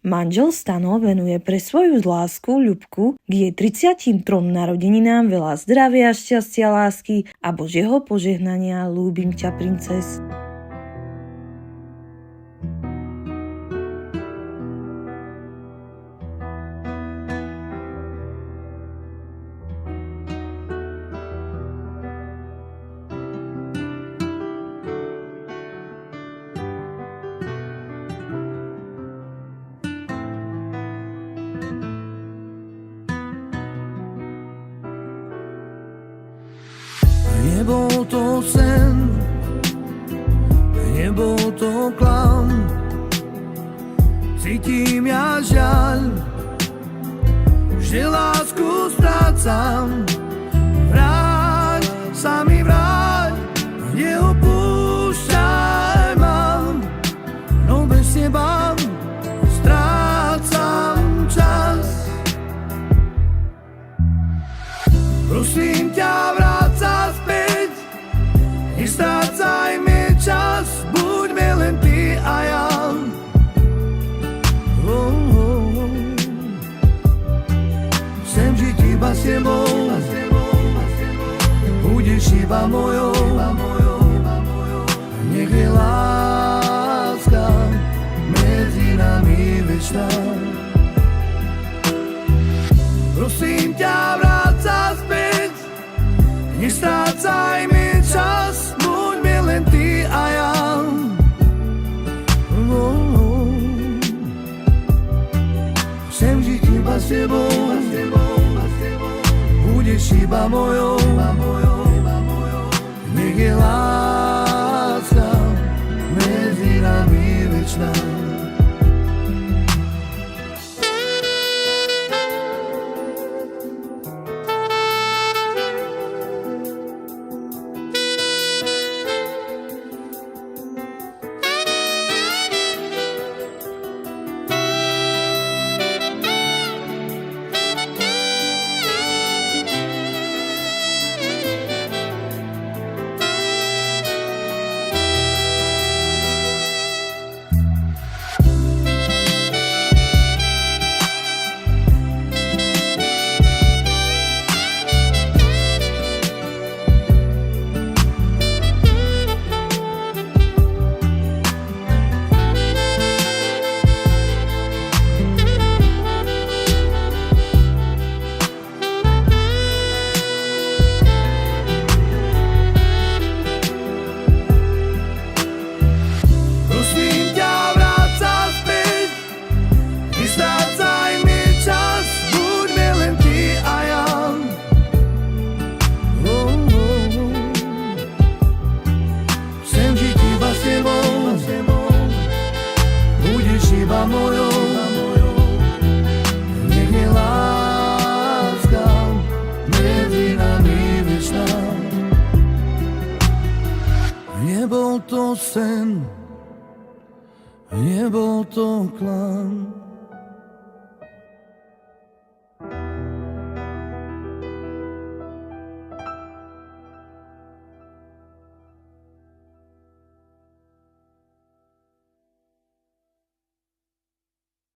Manžel Stano venuje pre svoju lásku Ľubku k jej 33 narodeninám veľa zdravia, šťastia, lásky a Božieho požehnania. Ľúbim ťa, princes. Nebol to sen, nebol to klam, cítim ja žiaľ, že lásku strácam. Vráť sa mi, vráť, neopúšťaj ma, no bez teba strácam čas. Prosím ťa, vráť sa späť, nestrácaj mi čas, buďme len ty a ja. Chcem žiť iba s tebou, budeš iba mojou, nech je láska medzi nami večná. Prosím ťa, vráť sa späť, nestrácaj mi čas, buďme len ty a ja. Chcem žiť iba s tebou, budeš iba mojou, nech je láska medzi nami večná. Iba mojou, nech je láska medzi nami večná. Nebol to sen, nebol to klam,